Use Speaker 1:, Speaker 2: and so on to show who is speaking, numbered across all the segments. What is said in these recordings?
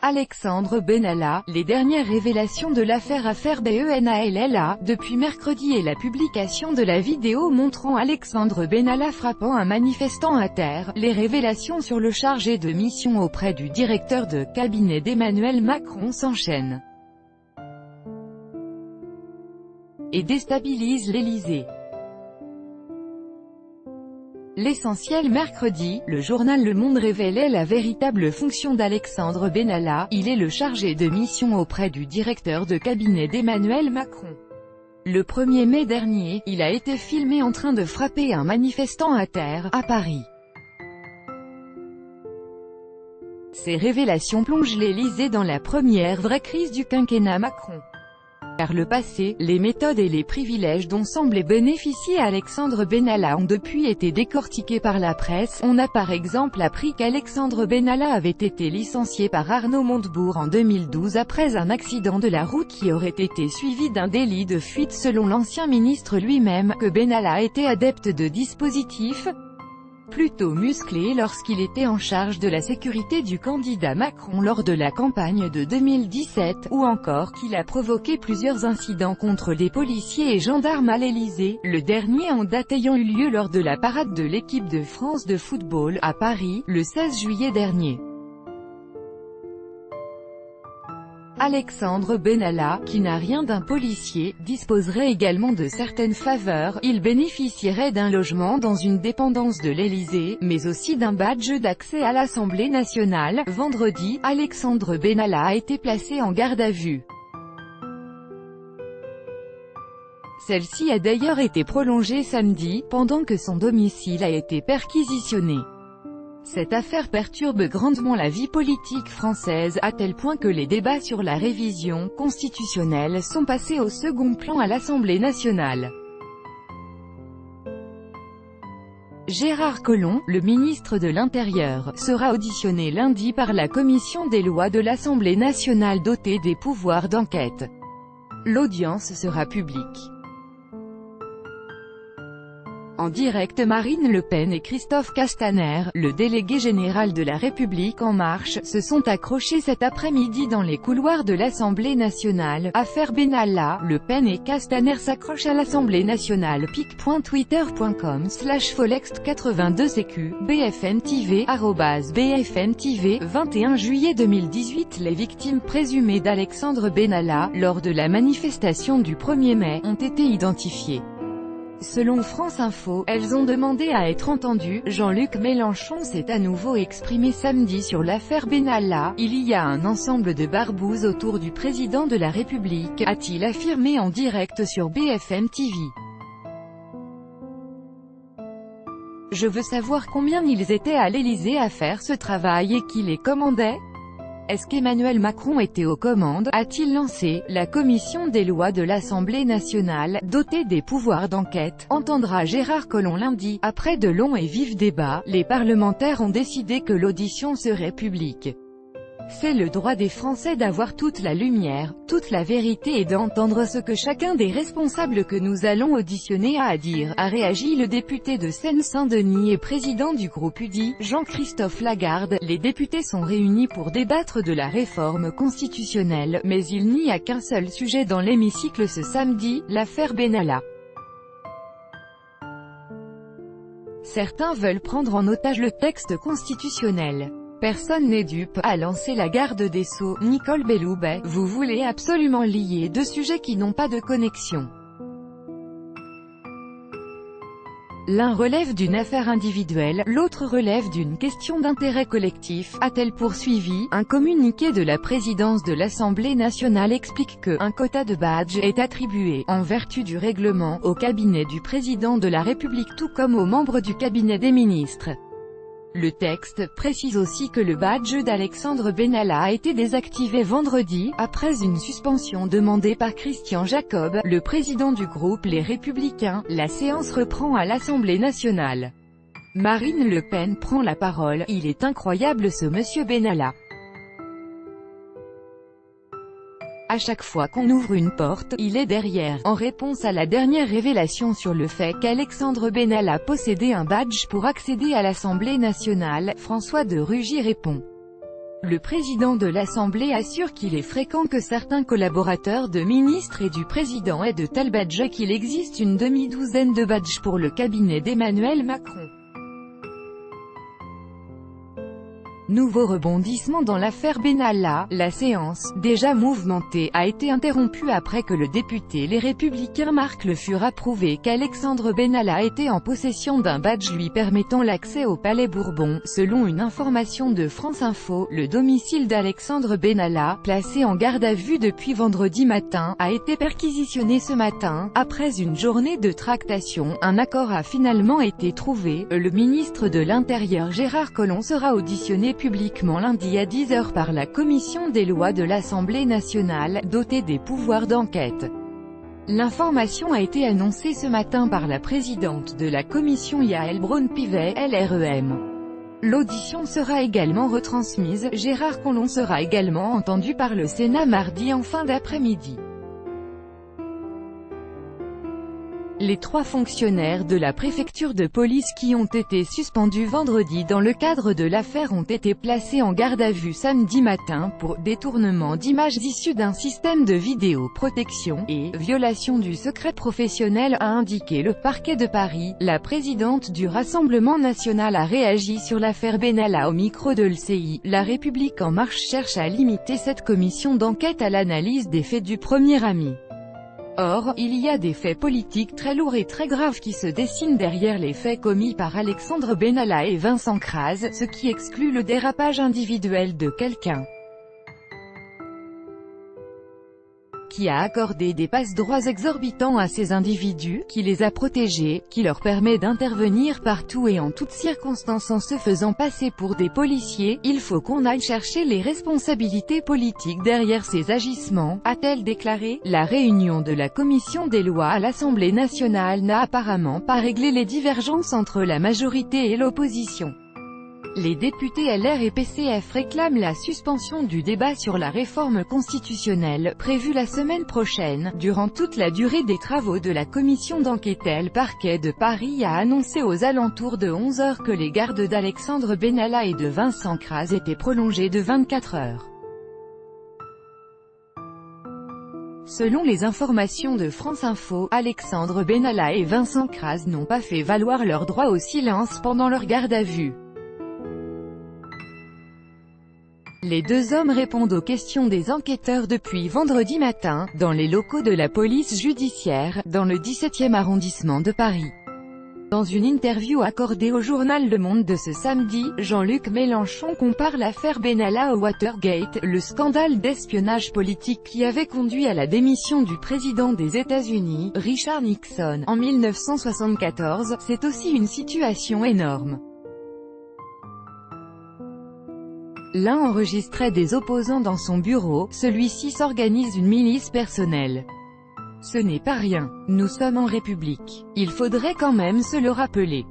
Speaker 1: Alexandre Benalla, les dernières révélations de l'affaire Benalla, depuis mercredi et la publication de la vidéo montrant Alexandre Benalla frappant un manifestant à terre, les révélations sur le chargé de mission auprès du directeur de cabinet d'Emmanuel Macron s'enchaînent et déstabilisent l'Élysée. L'Essentiel mercredi, le journal Le Monde révélait la véritable fonction d'Alexandre Benalla, il est le chargé de mission auprès du directeur de cabinet d'Emmanuel Macron. Le 1er mai dernier, il a été filmé en train de frapper un manifestant à terre, à Paris. Ces révélations plongent l'Élysée dans la première vraie crise du quinquennat Macron. Par le passé, les méthodes et les privilèges dont semblait bénéficier Alexandre Benalla ont depuis été décortiqués par la presse. On a par exemple appris qu'Alexandre Benalla avait été licencié par Arnaud Montebourg en 2012 après un accident de la route qui aurait été suivi d'un délit de fuite selon l'ancien ministre lui-même, que Benalla était adepte de dispositifs plutôt musclé lorsqu'il était en charge de la sécurité du candidat Macron lors de la campagne de 2017, ou encore qu'il a provoqué plusieurs incidents contre des policiers et gendarmes à l'Élysée, le dernier en date ayant eu lieu lors de la parade de l'équipe de France de football, à Paris, le 16 juillet dernier. Alexandre Benalla, qui n'a rien d'un policier, disposerait également de certaines faveurs. Il bénéficierait d'un logement dans une dépendance de l'Élysée, mais aussi d'un badge d'accès à l'Assemblée nationale. Vendredi, Alexandre Benalla a été placé en garde à vue. Celle-ci a d'ailleurs été prolongée samedi, pendant que son domicile a été perquisitionné. Cette affaire perturbe grandement la vie politique française, à tel point que les débats sur la révision constitutionnelle sont passés au second plan à l'Assemblée nationale. Gérard Collomb, le ministre de l'Intérieur, sera auditionné lundi par la commission des lois de l'Assemblée nationale dotée des pouvoirs d'enquête. L'audience sera publique. En direct, Marine Le Pen et Christophe Castaner, le délégué général de La République En Marche, se sont accrochés cet après-midi dans les couloirs de l'Assemblée nationale. Affaire Benalla, Le Pen et Castaner s'accrochent à l'Assemblée nationale. pic.twitter.com/folext82cq, BFM TV, @BFM TV, 21 juillet 2018. Les victimes présumées d'Alexandre Benalla, lors de la manifestation du 1er mai, ont été identifiées. Selon France Info, elles ont demandé à être entendues. Jean-Luc Mélenchon s'est à nouveau exprimé samedi sur l'affaire Benalla. Il y a un ensemble de barbouzes autour du président de la République, a-t-il affirmé en direct sur BFM TV. Je veux savoir combien ils étaient à l'Élysée à faire ce travail et qui les commandait. Est-ce qu'Emmanuel Macron était aux commandes, a-t-il lancé. La commission des lois de l'Assemblée nationale, dotée des pouvoirs d'enquête, entendra Gérard Collomb lundi. Après de longs et vifs débats, les parlementaires ont décidé que l'audition serait publique. C'est le droit des Français d'avoir toute la lumière, toute la vérité et d'entendre ce que chacun des responsables que nous allons auditionner a à dire, a réagi le député de Seine-Saint-Denis et président du groupe UDI, Jean-Christophe Lagarde. Les députés sont réunis pour débattre de la réforme constitutionnelle, mais il n'y a qu'un seul sujet dans l'hémicycle ce samedi, l'affaire Benalla. Certains veulent prendre en otage le texte constitutionnel. Personne n'est dupe, a lancé la garde des Sceaux, Nicole Belloubet. Vous voulez absolument lier deux sujets qui n'ont pas de connexion. L'un relève d'une affaire individuelle, l'autre relève d'une question d'intérêt collectif, a-t-elle poursuivi. Un communiqué de la présidence de l'Assemblée nationale explique que un quota de badge est attribué, en vertu du règlement, au cabinet du président de la République tout comme aux membres du cabinet des ministres. Le texte précise aussi que le badge d'Alexandre Benalla a été désactivé vendredi, après une suspension demandée par Christian Jacob, le président du groupe Les Républicains. La séance reprend à l'Assemblée nationale. Marine Le Pen prend la parole. Il est incroyable ce monsieur Benalla. À chaque fois qu'on ouvre une porte, il est derrière. En réponse à la dernière révélation sur le fait qu'Alexandre Benalla possédait un badge pour accéder à l'Assemblée nationale, François de Rugy répond. Le président de l'Assemblée assure qu'il est fréquent que certains collaborateurs de ministres et du président aient de tels badges qu'il existe une demi-douzaine de badges pour le cabinet d'Emmanuel Macron. Nouveau rebondissement dans l'affaire Benalla, la séance, déjà mouvementée, a été interrompue après que le député Les Républicains Marc Le Fur a prouvé qu'Alexandre Benalla était en possession d'un badge lui permettant l'accès au Palais Bourbon. Selon une information de France Info, le domicile d'Alexandre Benalla, placé en garde à vue depuis vendredi matin, a été perquisitionné ce matin. Après une journée de tractation, un accord a finalement été trouvé. Le ministre de l'Intérieur Gérard Collomb sera auditionné publiquement lundi à 10 h par la commission des lois de l'Assemblée nationale, dotée des pouvoirs d'enquête. L'information a été annoncée ce matin par la présidente de la commission Yaël Braun-Pivet, LREM. L'audition sera également retransmise. Gérard Collomb sera également entendu par le Sénat mardi en fin d'après-midi. Les 3 fonctionnaires de la préfecture de police qui ont été suspendus vendredi dans le cadre de l'affaire ont été placés en garde à vue samedi matin pour détournement d'images issues d'un système de vidéoprotection et violation du secret professionnel, a indiqué le parquet de Paris. La présidente du Rassemblement national a réagi sur l'affaire Benalla au micro de LCI. La République en marche cherche à limiter cette commission d'enquête à l'analyse des faits du premier ami. Or, il y a des faits politiques très lourds et très graves qui se dessinent derrière les faits commis par Alexandre Benalla et Vincent Crase, ce qui exclut le dérapage individuel de quelqu'un qui a accordé des passe-droits exorbitants à ces individus, qui les a protégés, qui leur permet d'intervenir partout et en toutes circonstances en se faisant passer pour des policiers. Il faut qu'on aille chercher les responsabilités politiques derrière ces agissements, a-t-elle déclaré. La réunion de la commission des lois à l'Assemblée nationale n'a apparemment pas réglé les divergences entre la majorité et l'opposition. Les députés LR et PCF réclament la suspension du débat sur la réforme constitutionnelle, prévue la semaine prochaine. Durant toute la durée des travaux de la commission d'enquête, le parquet de Paris a annoncé aux alentours de 11 h que les gardes d'Alexandre Benalla et de Vincent Crase étaient prolongés de 24 heures. Selon les informations de France Info, Alexandre Benalla et Vincent Crase n'ont pas fait valoir leur droit au silence pendant leur garde à vue. Les 2 hommes répondent aux questions des enquêteurs depuis vendredi matin, dans les locaux de la police judiciaire, dans le 17e arrondissement de Paris. Dans une interview accordée au journal Le Monde de ce samedi, Jean-Luc Mélenchon compare l'affaire Benalla au Watergate, le scandale d'espionnage politique qui avait conduit à la démission du président des États-Unis, Richard Nixon, en 1974. C'est aussi une situation énorme. L'un enregistrait des opposants dans son bureau, celui-ci s'organise une milice personnelle. Ce n'est pas rien. Nous sommes en République. Il faudrait quand même se le rappeler.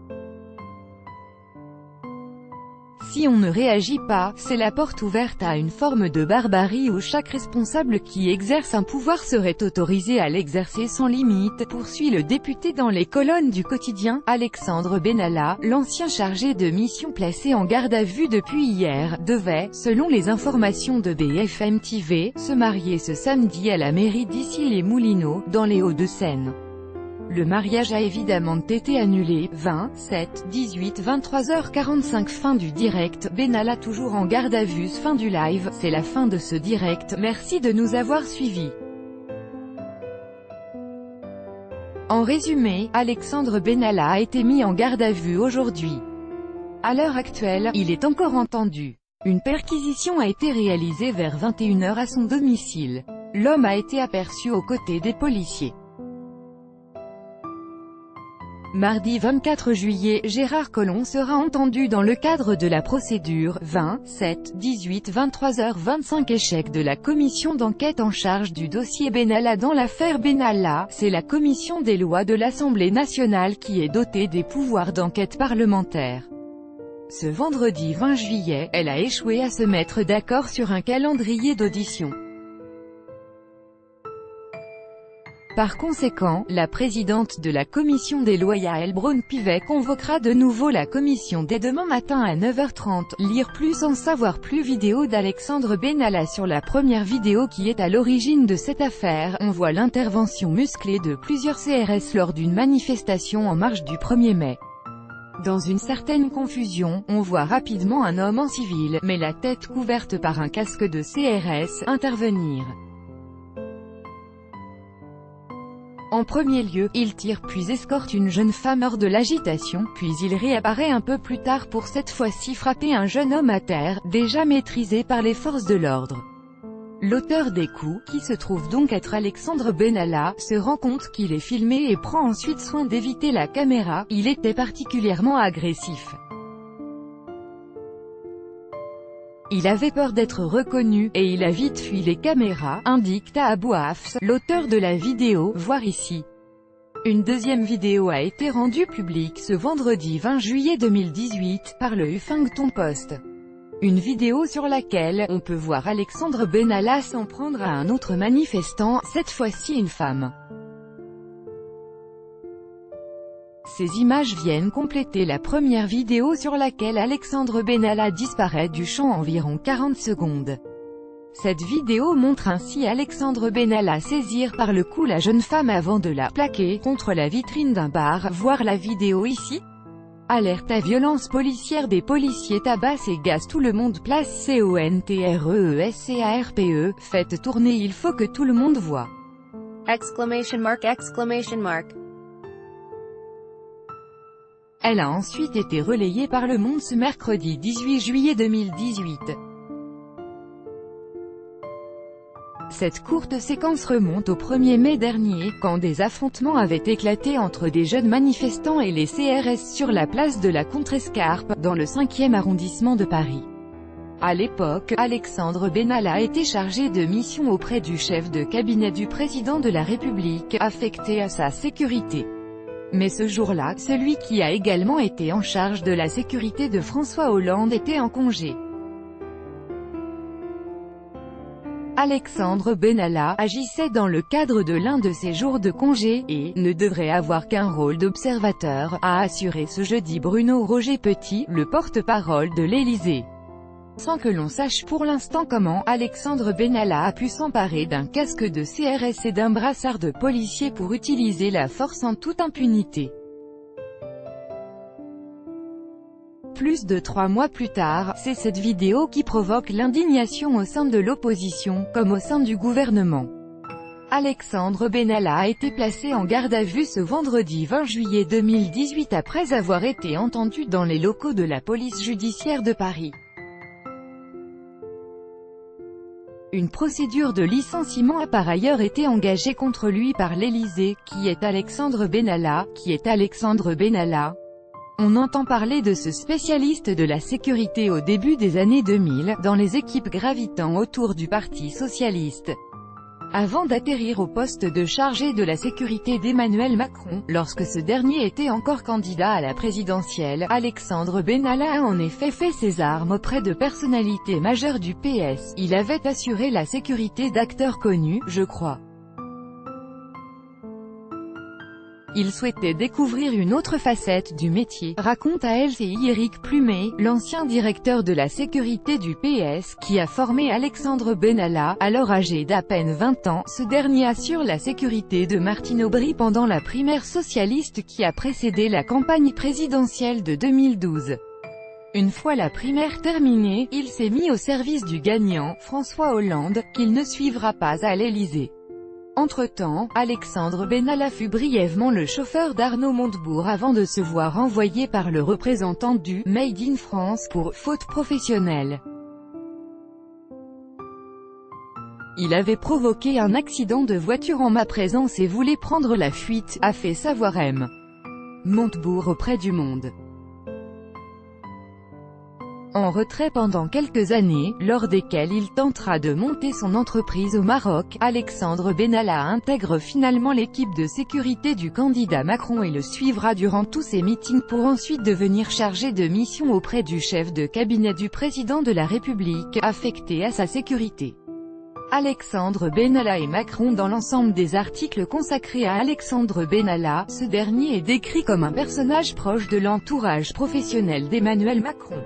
Speaker 1: Si on ne réagit pas, c'est la porte ouverte à une forme de barbarie où chaque responsable qui exerce un pouvoir serait autorisé à l'exercer sans limite, poursuit le député dans les colonnes du quotidien. Alexandre Benalla, l'ancien chargé de mission placé en garde à vue depuis hier, devait, selon les informations de BFM TV, se marier ce samedi à la mairie d'Issy-les-Moulineaux, dans les Hauts-de-Seine. Le mariage a évidemment été annulé. 20, 7, 18, 23h45. Fin du direct. Benalla toujours en garde à vue. Fin du live. C'est la fin de ce direct. Merci de nous avoir suivis. En résumé, Alexandre Benalla a été mis en garde à vue aujourd'hui. À l'heure actuelle, il est encore entendu. Une perquisition a été réalisée vers 21 h à son domicile. L'homme a été aperçu aux côtés des policiers. Mardi 24 juillet, Gérard Collomb sera entendu dans le cadre de la procédure 20, 7, 18, 23h25. Échec de la commission d'enquête en charge du dossier Benalla dans l'affaire Benalla. C'est la commission des lois de l'Assemblée nationale qui est dotée des pouvoirs d'enquête parlementaire. Ce vendredi 20 juillet, elle a échoué à se mettre d'accord sur un calendrier d'audition. Par conséquent, la présidente de la commission des lois Yael Braun-Pivet convoquera de nouveau la commission dès demain matin à 9h30. Lire plus en savoir plus. Vidéo d'Alexandre Benalla. Sur la première vidéo qui est à l'origine de cette affaire, on voit l'intervention musclée de plusieurs CRS lors d'une manifestation en marge du 1er mai. Dans une certaine confusion, on voit rapidement un homme en civil, mais la tête couverte par un casque de CRS, intervenir. En premier lieu, il tire puis escorte une jeune femme hors de l'agitation, puis il réapparaît un peu plus tard pour cette fois-ci frapper un jeune homme à terre, déjà maîtrisé par les forces de l'ordre. L'auteur des coups, qui se trouve donc être Alexandre Benalla, se rend compte qu'il est filmé et prend ensuite soin d'éviter la caméra. Il était particulièrement agressif. Il avait peur d'être reconnu, et il a vite fui les caméras, indique Abou Hafs, l'auteur de la vidéo, voir ici. Une deuxième vidéo a été rendue publique ce vendredi 20 juillet 2018, par le Huffington Post. Une vidéo sur laquelle, on peut voir Alexandre Benalla s'en prendre à un autre manifestant, cette fois-ci une femme. Ces images viennent compléter la première vidéo sur laquelle Alexandre Benalla disparaît du champ environ 40 secondes. Cette vidéo montre ainsi Alexandre Benalla saisir par le cou la jeune femme avant de la plaquer contre la vitrine d'un bar. Voir la vidéo ici. Alerte à violence policière. Des policiers tabassent et gazent tout le monde. Place CONTRESCARPE. Faites tourner, il faut que tout le monde voit.
Speaker 2: Exclamation mark, exclamation mark.
Speaker 1: Elle a ensuite été relayée par Le Monde ce mercredi 18 juillet 2018. Cette courte séquence remonte au 1er mai dernier, quand des affrontements avaient éclaté entre des jeunes manifestants et les CRS sur la place de la Contrescarpe, dans le 5e arrondissement de Paris. À l'époque, Alexandre Benalla était chargé de mission auprès du chef de cabinet du président de la République, affecté à sa sécurité. Mais ce jour-là, celui qui a également été en charge de la sécurité de François Hollande était en congé. Alexandre Benalla agissait dans le cadre de l'un de ses jours de congé, et ne devrait avoir qu'un rôle d'observateur, a assuré ce jeudi Bruno Roger Petit, le porte-parole de l'Élysée. Sans que l'on sache pour l'instant comment, Alexandre Benalla a pu s'emparer d'un casque de CRS et d'un brassard de policier pour utiliser la force en toute impunité. Plus de 3 mois plus tard, c'est cette vidéo qui provoque l'indignation au sein de l'opposition, comme au sein du gouvernement. Alexandre Benalla a été placé en garde à vue ce vendredi 20 juillet 2018 après avoir été entendu dans les locaux de la police judiciaire de Paris. Une procédure de licenciement a par ailleurs été engagée contre lui par l'Élysée. Qui est Alexandre Benalla? Qui est Alexandre Benalla? On entend parler de ce spécialiste de la sécurité au début des années 2000, dans les équipes gravitant autour du Parti socialiste. Avant d'atterrir au poste de chargé de la sécurité d'Emmanuel Macron, lorsque ce dernier était encore candidat à la présidentielle, Alexandre Benalla a en effet fait ses armes auprès de personnalités majeures du PS. Il avait assuré la sécurité d'acteurs connus, je crois. Il souhaitait découvrir une autre facette du métier, raconte à LCI Éric Plumet, l'ancien directeur de la sécurité du PS, qui a formé Alexandre Benalla, alors âgé d'à peine 20 ans. Ce dernier assure la sécurité de Martine Aubry pendant la primaire socialiste qui a précédé la campagne présidentielle de 2012. Une fois la primaire terminée, il s'est mis au service du gagnant, François Hollande, qu'il ne suivra pas à l'Élysée. Entre-temps, Alexandre Benalla fut brièvement le chauffeur d'Arnaud Montebourg avant de se voir renvoyé par le représentant du « Made in France » pour « faute professionnelle ». Il avait provoqué un accident de voiture en ma présence et voulait prendre la fuite, a fait savoir M. Montebourg auprès du Monde. En retrait pendant quelques années, lors desquelles il tentera de monter son entreprise au Maroc, Alexandre Benalla intègre finalement l'équipe de sécurité du candidat Macron et le suivra durant tous ses meetings pour ensuite devenir chargé de mission auprès du chef de cabinet du président de la République, affecté à sa sécurité. Alexandre Benalla et Macron. Dans l'ensemble des articles consacrés à Alexandre Benalla, ce dernier est décrit comme un personnage proche de l'entourage professionnel d'Emmanuel Macron.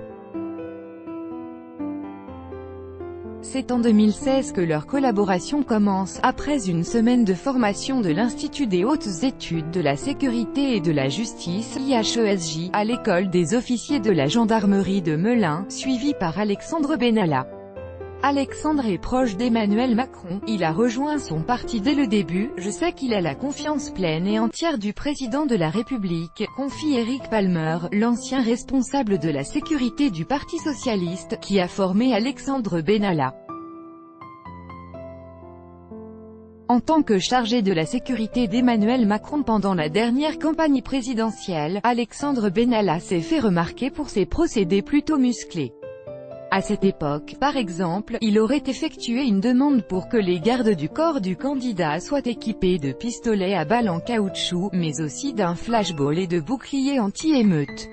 Speaker 1: C'est en 2016 que leur collaboration commence, après une semaine de formation de l'Institut des hautes études de la sécurité et de la justice (IHESJ) à l'école des officiers de la gendarmerie de Melun, suivi par Alexandre Benalla. Alexandre est proche d'Emmanuel Macron, il a rejoint son parti dès le début, je sais qu'il a la confiance pleine et entière du président de la République, confie Eric Palmer, l'ancien responsable de la sécurité du Parti socialiste, qui a formé Alexandre Benalla. En tant que chargé de la sécurité d'Emmanuel Macron pendant la dernière campagne présidentielle, Alexandre Benalla s'est fait remarquer pour ses procédés plutôt musclés. À cette époque, par exemple, il aurait effectué une demande pour que les gardes du corps du candidat soient équipés de pistolets à balles en caoutchouc, mais aussi d'un flashball et de boucliers anti-émeute.